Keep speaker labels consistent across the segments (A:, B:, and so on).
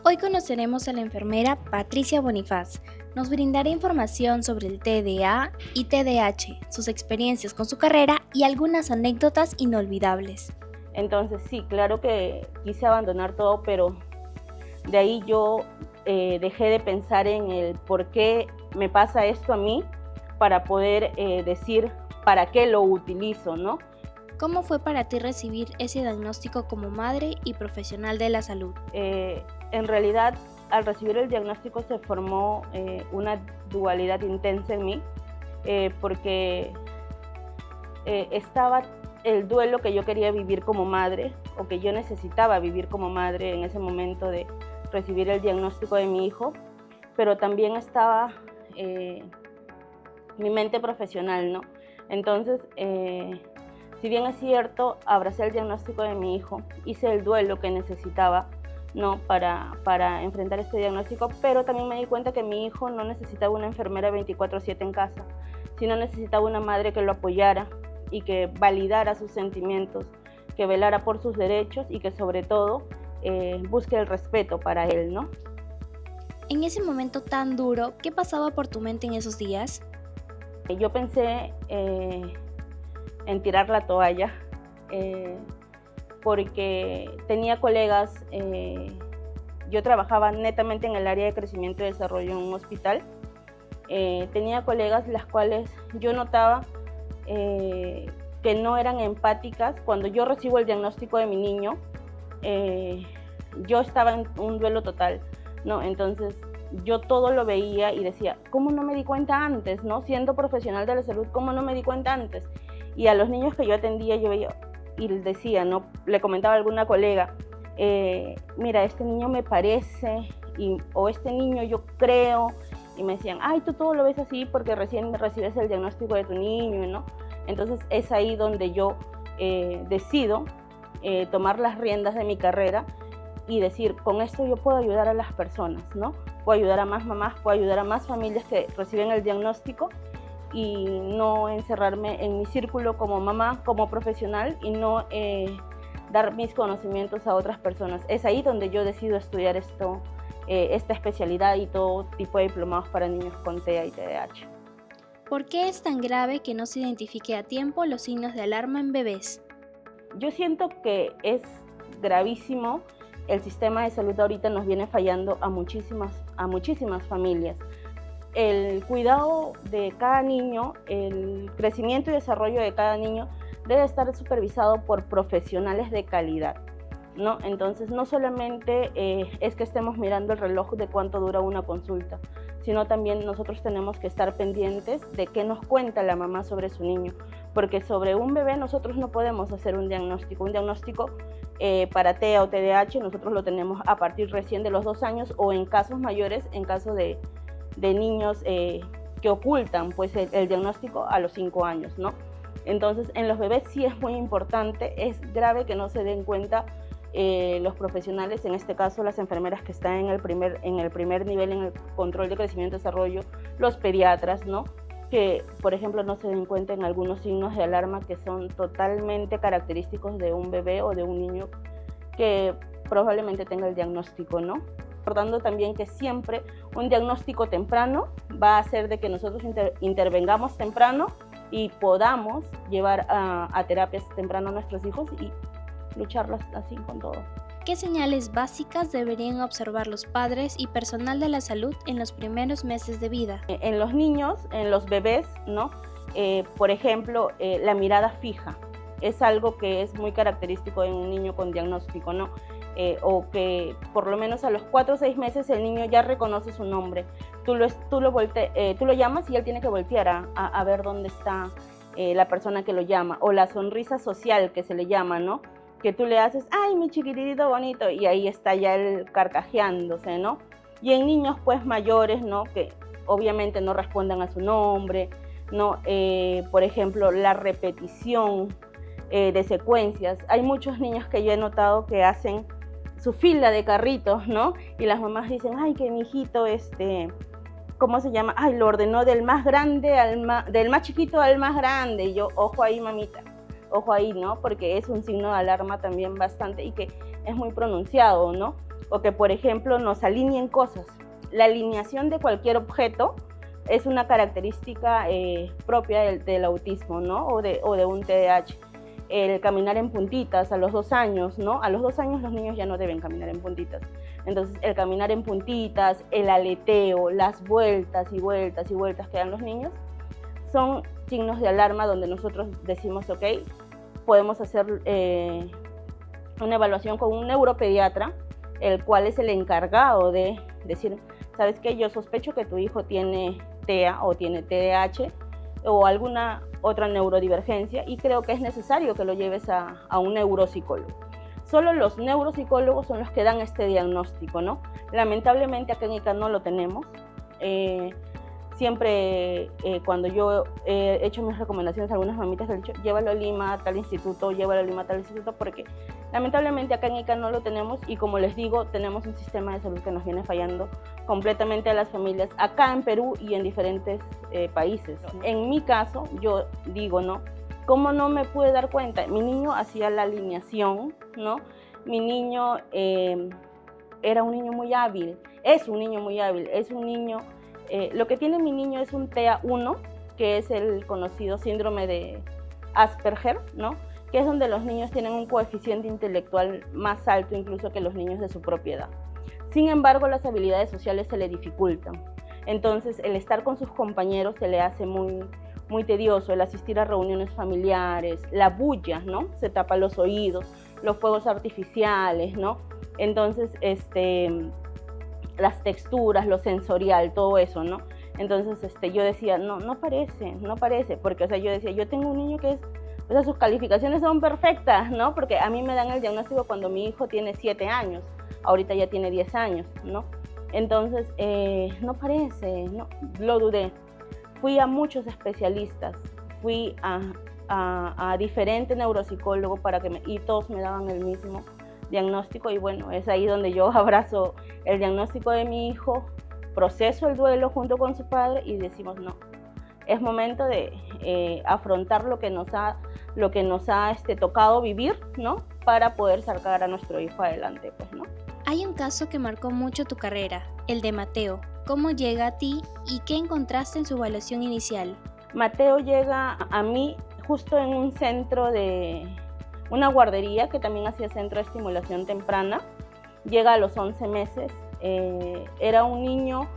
A: Hoy conoceremos a la enfermera Patricia Bonifaz. Nos brindará información sobre el TDA y TDAH, sus experiencias con su carrera y algunas anécdotas inolvidables.
B: Entonces sí, claro que quise abandonar todo, pero de ahí yo dejé de pensar en el por qué me pasa esto a mí para poder decir para qué lo utilizo, ¿no?
A: ¿Cómo fue para ti recibir ese diagnóstico como madre y profesional de la salud?
B: En realidad, al recibir el diagnóstico se formó una dualidad intensa en mí, porque estaba el duelo que yo quería vivir como madre, o que yo necesitaba vivir como madre en ese momento de recibir el diagnóstico de mi hijo, pero también estaba mi mente profesional, ¿no? Entonces, si bien es cierto, abracé el diagnóstico de mi hijo, hice el duelo que necesitaba, ¿no? para enfrentar este diagnóstico, pero también me di cuenta que mi hijo no necesitaba una enfermera 24/7 en casa, sino necesitaba una madre que lo apoyara y que validara sus sentimientos, que velara por sus derechos y que sobre todo busque el respeto para él, ¿no?
A: En ese momento tan duro, ¿qué pasaba por tu mente en esos días?
B: Yo pensé en tirar la toalla, porque tenía colegas, yo trabajaba netamente en el área de crecimiento y desarrollo en un hospital, tenía colegas las cuales yo notaba que no eran empáticas. Cuando yo recibo el diagnóstico de mi niño, yo estaba en un duelo total, ¿no? Entonces yo todo lo veía y decía, ¿cómo no me di cuenta antes, no? Siendo profesional de la salud, ¿cómo no me di cuenta antes? Y a los niños que yo atendía, yo veía y les decía, ¿no? Le comentaba a alguna colega, mira, este niño me parece, o este niño yo creo, y me decían, ay, tú todo lo ves así porque recién recibes el diagnóstico de tu niño, ¿no? Entonces es ahí donde yo decido tomar las riendas de mi carrera y decir, con esto yo puedo ayudar a las personas, ¿no? Puedo ayudar a más mamás, puedo ayudar a más familias que reciben el diagnóstico y no encerrarme en mi círculo como mamá, como profesional y no dar mis conocimientos a otras personas. Es ahí donde yo decido estudiar esta especialidad y todo tipo de diplomados para niños con TEA y TDAH.
A: ¿Por qué es tan grave que no se identifique a tiempo los signos de alarma en bebés?
B: Yo siento que es gravísimo. El sistema de salud ahorita nos viene fallando a muchísimas familias. El cuidado de cada niño, el crecimiento y desarrollo de cada niño debe estar supervisado por profesionales de calidad, ¿no? Entonces no solamente es que estemos mirando el reloj de cuánto dura una consulta, sino también nosotros tenemos que estar pendientes de qué nos cuenta la mamá sobre su niño, porque sobre un bebé nosotros no podemos hacer un diagnóstico. Un diagnóstico para TEA o TDAH nosotros lo tenemos a partir recién de los 2 años o en casos mayores, en caso de niños que ocultan pues, el diagnóstico a los 5 años, ¿no? Entonces en los bebés sí es muy importante, es grave que no se den cuenta los profesionales, en este caso las enfermeras que están en el primer nivel en el control de crecimiento y desarrollo, los pediatras, ¿no? Que por ejemplo no se den cuenta en algunos signos de alarma que son totalmente característicos de un bebé o de un niño que probablemente tenga el diagnóstico, ¿no? Recordando también que siempre un diagnóstico temprano va a hacer de que nosotros intervengamos temprano y podamos llevar a terapias temprano a nuestros hijos y lucharlas así con todo.
A: ¿Qué señales básicas deberían observar los padres y personal de la salud en los primeros meses de vida?
B: En los niños, en los bebés, ¿no? Por ejemplo, la mirada fija es algo que es muy característico en un niño con diagnóstico, ¿no? O que por lo menos a los 4 o 6 meses el niño ya reconoce su nombre. Tú lo llamas y él tiene que voltear a ver dónde está la persona que lo llama. O la sonrisa social que se le llama, ¿no? Que tú le haces, ¡ay, mi chiquitito bonito! Y ahí está ya él carcajeándose, ¿no? Y en niños pues mayores, ¿no? Que obviamente no respondan a su nombre, ¿no? Por ejemplo, la repetición de secuencias. Hay muchos niños que yo he notado que hacen su fila de carritos, ¿no? Y las mamás dicen, ay, que mi hijito, ¿cómo se llama? Ay, lo ordenó del más grande del más chiquito al más grande. Y yo, ojo ahí, mamita, ojo ahí, ¿no? Porque es un signo de alarma también bastante y que es muy pronunciado, ¿no? o que, por ejemplo, nos alineen cosas. La alineación de cualquier objeto es una característica propia del autismo, ¿no? O de un TDAH. El caminar en puntitas a los 2 años, ¿no? A los 2 años los niños ya no deben caminar en puntitas. Entonces, el caminar en puntitas, el aleteo, las vueltas y vueltas y vueltas que dan los niños, son signos de alarma donde nosotros decimos, ok, podemos hacer una evaluación con un neuropediatra, el cual es el encargado de decir, ¿sabes qué? Yo sospecho que tu hijo tiene TEA o tiene TDAH o alguna otra neurodivergencia y creo que es necesario que lo lleves a un neuropsicólogo. Solo los neuropsicólogos son los que dan este diagnóstico, ¿no? Lamentablemente acá en ICA no lo tenemos. Siempre cuando yo he hecho mis recomendaciones a algunas mamitas, han dicho, llévalo a Lima a tal instituto, llévalo a Lima a tal instituto, porque lamentablemente acá en ICA no lo tenemos y como les digo, tenemos un sistema de salud que nos viene fallando completamente a las familias acá en Perú y en diferentes países. En mi caso, yo digo, ¿no? ¿Cómo no me pude dar cuenta? Mi niño hacía la alineación, ¿no? Mi niño era un niño muy hábil, es un niño muy hábil, es un niño... lo que tiene mi niño es un TEA1, que es el conocido síndrome de Asperger, ¿no? Que es donde los niños tienen un coeficiente intelectual más alto incluso que los niños de su propia edad. Sin embargo, las habilidades sociales se le dificultan. Entonces, el estar con sus compañeros se le hace muy tedioso, el asistir a reuniones familiares, la bulla, ¿no? Se tapa los oídos, los fuegos artificiales, ¿no? Entonces, las texturas, lo sensorial, todo eso, ¿no? Entonces, yo decía, no parece, porque, o sea, yo decía, yo tengo un niño que es, o sea, sus calificaciones son perfectas, ¿no? Porque a mí me dan el diagnóstico cuando mi hijo tiene 7 años, ahorita ya tiene 10 años, ¿no? Entonces, no parece, no, lo dudé. Fui a muchos especialistas, fui a diferentes neuropsicólogos y todos me daban el mismo diagnóstico y bueno, es ahí donde yo abrazo el diagnóstico de mi hijo, proceso el duelo junto con su padre y decimos no, es momento de afrontar lo que nos ha tocado vivir, ¿no? Para poder sacar a nuestro hijo adelante, pues, ¿no?
A: Hay un caso que marcó mucho tu carrera, el de Mateo. ¿Cómo llega a ti y qué encontraste en su evaluación inicial?
B: Mateo llega a mí justo en un centro de una guardería que también hacía centro de estimulación temprana. Llega a los 11 meses. Era un niño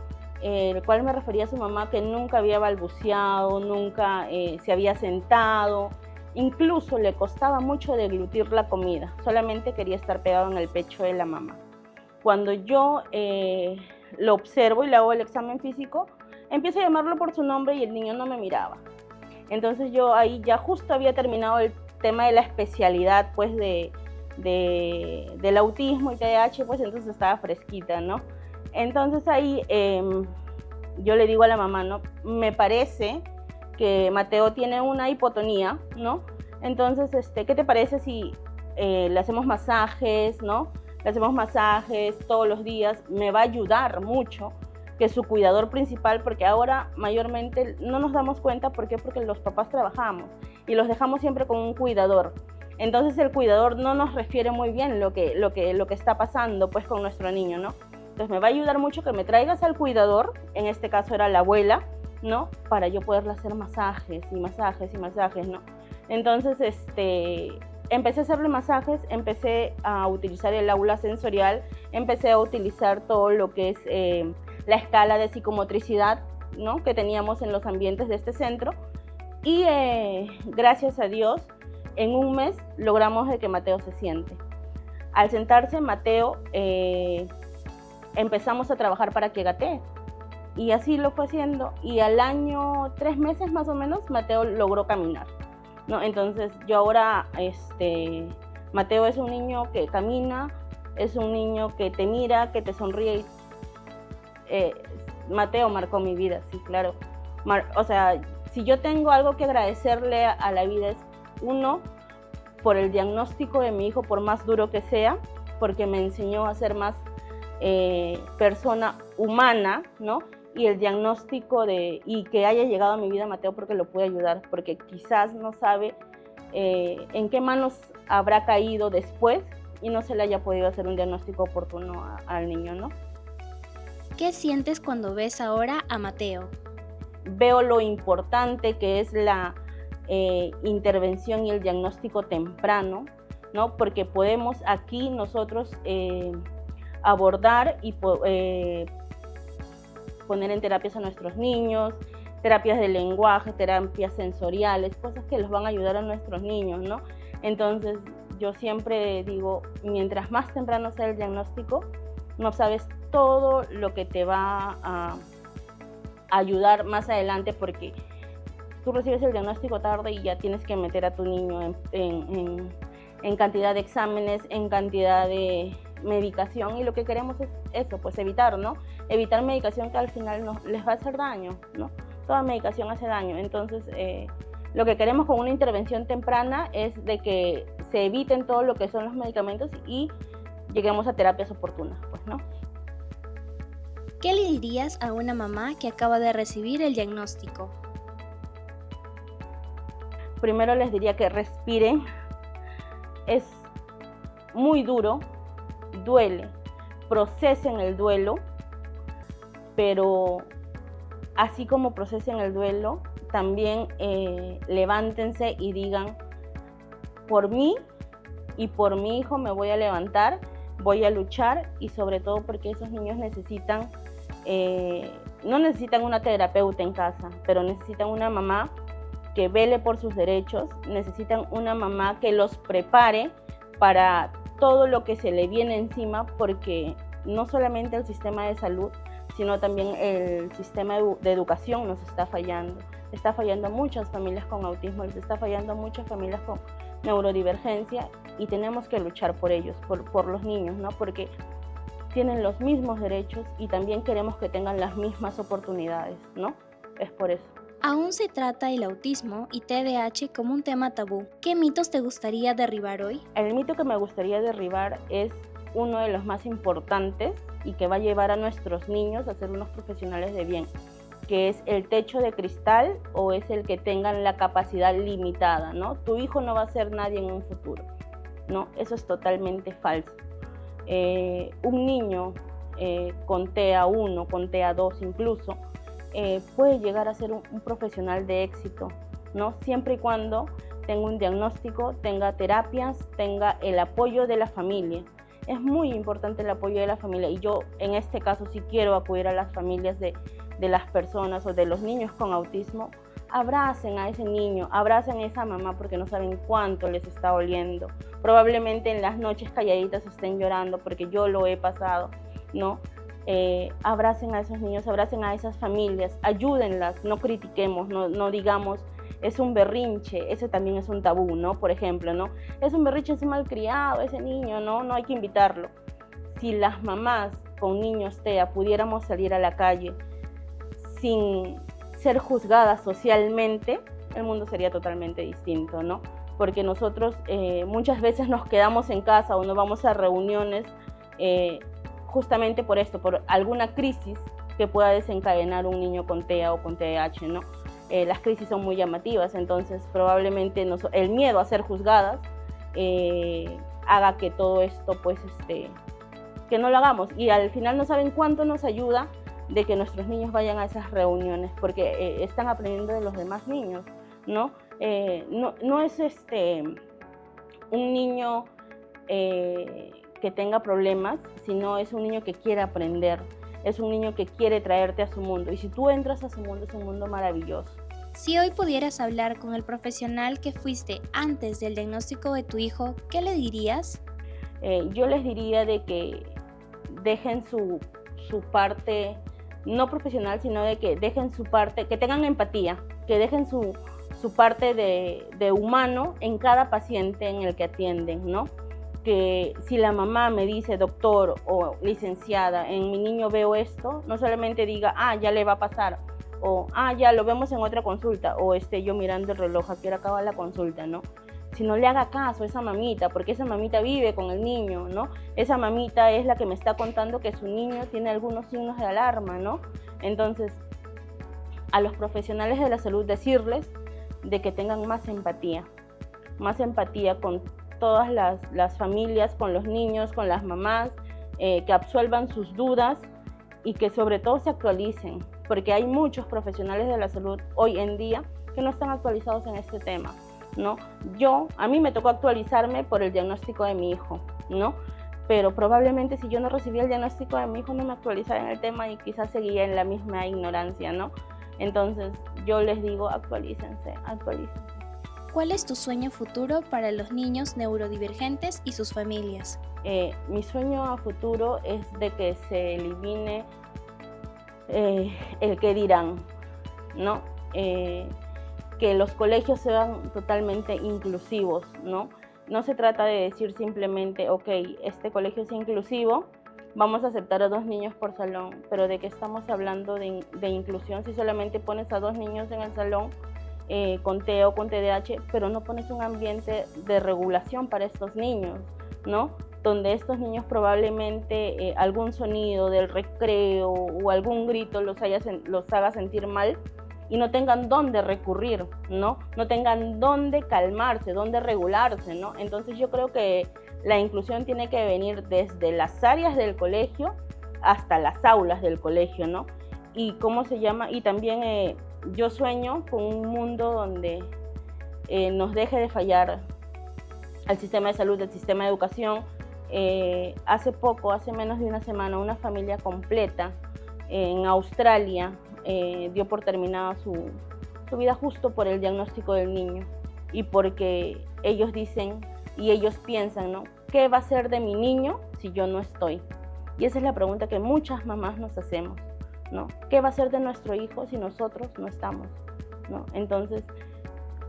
B: el cual me refería a su mamá que nunca había balbuceado, nunca se había sentado, incluso le costaba mucho deglutir la comida, solamente quería estar pegado en el pecho de la mamá. Cuando yo lo observo y le hago el examen físico, empiezo a llamarlo por su nombre y el niño no me miraba. Entonces yo ahí ya justo había terminado el tema de la especialidad pues del autismo y TDAH, pues entonces estaba fresquita, ¿no? Entonces ahí yo le digo a la mamá, ¿no? Me parece que Mateo tiene una hipotonía, ¿no? Entonces, ¿qué te parece si le hacemos masajes, ¿no? Le hacemos masajes todos los días, me va a ayudar mucho que su cuidador principal, porque ahora mayormente no nos damos cuenta, ¿por qué? Porque los papás trabajamos y los dejamos siempre con un cuidador. Entonces el cuidador no nos refiere muy bien lo que está pasando pues con nuestro niño, ¿no? Entonces me va a ayudar mucho que me traigas al cuidador, en este caso era la abuela, ¿no? Para yo poderle hacer masajes y masajes y masajes, ¿no? Entonces, empecé a hacerle masajes, empecé a utilizar el aula sensorial, empecé a utilizar todo lo que es la escala de psicomotricidad, ¿no? Que teníamos en los ambientes de este centro y gracias a Dios, en un mes logramos de que Mateo se siente. Al sentarse, Mateo empezamos a trabajar para que gatee y así lo fue haciendo y al año 3 meses más o menos Mateo logró caminar, ¿no? Entonces yo ahora, Mateo es un niño que camina, es un niño que te mira, que te sonríe. Mateo marcó mi vida, sí, claro. O sea, si yo tengo algo que agradecerle a la vida es, uno, por el diagnóstico de mi hijo, por más duro que sea, porque me enseñó a ser más persona humana, ¿no? Y el diagnóstico y que haya llegado a mi vida Mateo porque lo pude ayudar, porque quizás no sabe en qué manos habrá caído después y no se le haya podido hacer un diagnóstico oportuno al niño, ¿no?
A: ¿Qué sientes cuando ves ahora a Mateo?
B: Veo lo importante que es la intervención y el diagnóstico temprano, ¿no? Porque podemos aquí nosotros abordar y poner en terapias a nuestros niños, terapias de lenguaje, terapias sensoriales, cosas que los van a ayudar a nuestros niños, ¿no? Entonces, yo siempre digo, mientras más temprano sea el diagnóstico, no sabes todo lo que te va a ayudar más adelante, porque tú recibes el diagnóstico tarde y ya tienes que meter a tu niño en cantidad de exámenes, en cantidad de medicación, y lo que queremos es eso, pues evitar, ¿no? Evitar medicación que al final les va a hacer daño, ¿no? Toda medicación hace daño. Entonces, lo que queremos con una intervención temprana es de que se eviten todo lo que son los medicamentos y lleguemos a terapias oportunas, pues, ¿no?
A: ¿Qué le dirías a una mamá que acaba de recibir el diagnóstico?
B: Primero les diría que respiren. Es muy duro, duele, procesen el duelo, pero así como procesen el duelo, también levántense y digan, por mí y por mi hijo me voy a levantar, voy a luchar, y sobre todo porque esos niños necesitan, no necesitan una terapeuta en casa, pero necesitan una mamá que vele por sus derechos, necesitan una mamá que los prepare para todo lo que se le viene encima, porque no solamente el sistema de salud, sino también el sistema de educación nos está fallando. Está fallando a muchas familias con autismo, les está fallando a muchas familias con neurodivergencia, y tenemos que luchar por ellos, por los niños, ¿no? Porque tienen los mismos derechos y también queremos que tengan las mismas oportunidades, ¿no? Es por eso.
A: Aún se trata el autismo y TDAH como un tema tabú. ¿Qué mitos te gustaría derribar hoy?
B: El mito que me gustaría derribar es uno de los más importantes y que va a llevar a nuestros niños a ser unos profesionales de bien, que es el techo de cristal, o es el que tengan la capacidad limitada, ¿no? Tu hijo no va a ser nadie en un futuro, ¿no? Eso es totalmente falso. Un niño con TEA1, con TEA2 incluso, puede llegar a ser un profesional de éxito, ¿no? Siempre y cuando tenga un diagnóstico, tenga terapias, tenga el apoyo de la familia. Es muy importante el apoyo de la familia, y yo en este caso sí quiero acudir a las familias de las personas o de los niños con autismo. Abracen a ese niño, abracen a esa mamá, porque no saben cuánto les está doliendo. Probablemente en las noches calladitas estén llorando, porque yo lo he pasado, ¿no? Abracen a esos niños, abracen a esas familias, ayúdenlas, no critiquemos, no digamos es un berrinche, ese también es un tabú, ¿no? Por ejemplo, ¿no? Es un berrinche, es malcriado ese niño, no hay que invitarlo. Si las mamás con niños TEA pudiéramos salir a la calle sin ser juzgadas socialmente, el mundo sería totalmente distinto, ¿no? Porque nosotros muchas veces nos quedamos en casa o no vamos a reuniones justamente por esto, por alguna crisis que pueda desencadenar un niño con TEA o con TDAH, ¿no? Las crisis son muy llamativas, entonces probablemente el miedo a ser juzgadas haga que todo esto, pues, que no lo hagamos. Y al final no saben cuánto nos ayuda de que nuestros niños vayan a esas reuniones, porque están aprendiendo de los demás niños, ¿no? No es un niño que tenga problemas, sino es un niño que quiere aprender, es un niño que quiere traerte a su mundo, y si tú entras a su mundo, es un mundo maravilloso.
A: Si hoy pudieras hablar con el profesional que fuiste antes del diagnóstico de tu hijo, ¿qué le dirías?
B: Yo les diría de que dejen su parte, no profesional, sino de que dejen su parte, que tengan empatía, que dejen su parte de humano en cada paciente en el que atienden, ¿no? Que si la mamá me dice, doctor o licenciada, en mi niño veo esto, no solamente diga, ya le va a pasar, o ya lo vemos en otra consulta, o yo mirando el reloj, a qué hora acaba la consulta, ¿no? Sino le haga caso a esa mamita, porque esa mamita vive con el niño, ¿no? Esa mamita es la que me está contando que su niño tiene algunos signos de alarma, ¿no? Entonces, a los profesionales de la salud decirles de que tengan más empatía con todas las familias con los niños, con las mamás, que absuelvan sus dudas y que sobre todo se actualicen, porque hay muchos profesionales de la salud hoy en día que no están actualizados en este tema, ¿no? A mí me tocó actualizarme por el diagnóstico de mi hijo, ¿no? Pero probablemente si yo no recibía el diagnóstico de mi hijo no me actualizaba en el tema y quizás seguía en la misma ignorancia, ¿no? Entonces yo les digo, actualícense, actualícense.
A: ¿Cuál es tu sueño futuro para los niños neurodivergentes y sus familias?
B: Mi sueño a futuro es de que se elimine el que dirán, ¿no? Que los colegios sean totalmente inclusivos, ¿no? No se trata de decir simplemente, ok, este colegio es inclusivo, vamos a aceptar a 2 niños por salón, pero ¿de qué estamos hablando de inclusión si solamente pones a 2 niños en el salón con TEA o con TDAH, pero no pones un ambiente de regulación para estos niños, ¿no? Donde estos niños probablemente algún sonido del recreo o algún grito los haga sentir mal y no tengan dónde recurrir, ¿no? No tengan dónde calmarse, dónde regularse, ¿no? Entonces yo creo que la inclusión tiene que venir desde las áreas del colegio hasta las aulas del colegio, ¿no? Y cómo se llama, y también yo sueño con un mundo donde nos deje de fallar el sistema de salud, el sistema de educación. Hace menos de una semana, una familia completa en Australia dio por terminada su vida justo por el diagnóstico del niño y porque ellos dicen y ellos piensan, ¿no? ¿Qué va a ser de mi niño si yo no estoy? Y esa es la pregunta que muchas mamás nos hacemos, ¿no? ¿Qué va a ser de nuestro hijo si nosotros no estamos, ¿no? Entonces,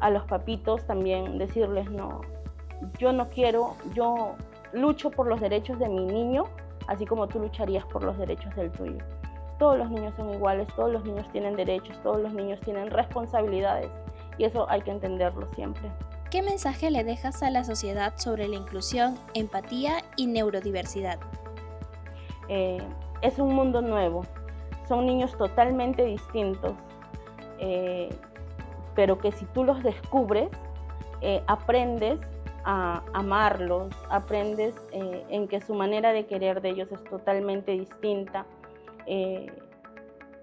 B: a los papitos también decirles, no, yo lucho por los derechos de mi niño, así como tú lucharías por los derechos del tuyo. Todos los niños son iguales, todos los niños tienen derechos, todos los niños tienen responsabilidades y eso hay que entenderlo siempre.
A: ¿Qué mensaje le dejas a la sociedad sobre la inclusión, empatía y neurodiversidad?
B: Es un mundo nuevo, son niños totalmente distintos, pero que si tú los descubres, aprendes a amarlos, aprendes en que su manera de querer de ellos es totalmente distinta.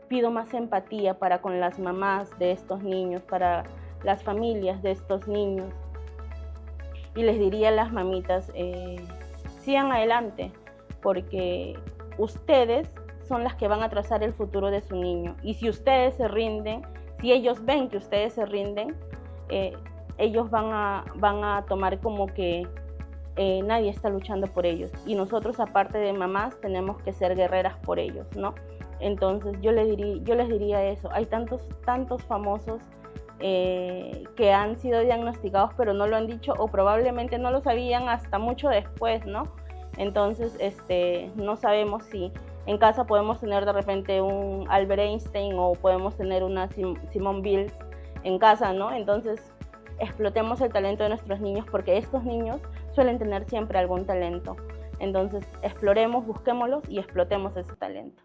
B: Pido más empatía para con las mamás de estos niños, para las familias de estos niños. Y les diría a las mamitas, sigan adelante, porque ustedes son las que van a trazar el futuro de su niño. Y si ustedes se rinden, si ellos ven que ustedes se rinden, ellos van a tomar como que nadie está luchando por ellos. Y nosotros, aparte de mamás, tenemos que ser guerreras por ellos, ¿no? Entonces yo les diría eso. Hay tantos famosos que han sido diagnosticados pero no lo han dicho o probablemente no lo sabían hasta mucho después, ¿no? Entonces no sabemos si en casa podemos tener de repente un Albert Einstein o podemos tener una Simone Biles en casa, ¿no? Entonces explotemos el talento de nuestros niños porque estos niños suelen tener siempre algún talento. Entonces exploremos, busquémoslos y explotemos ese talento.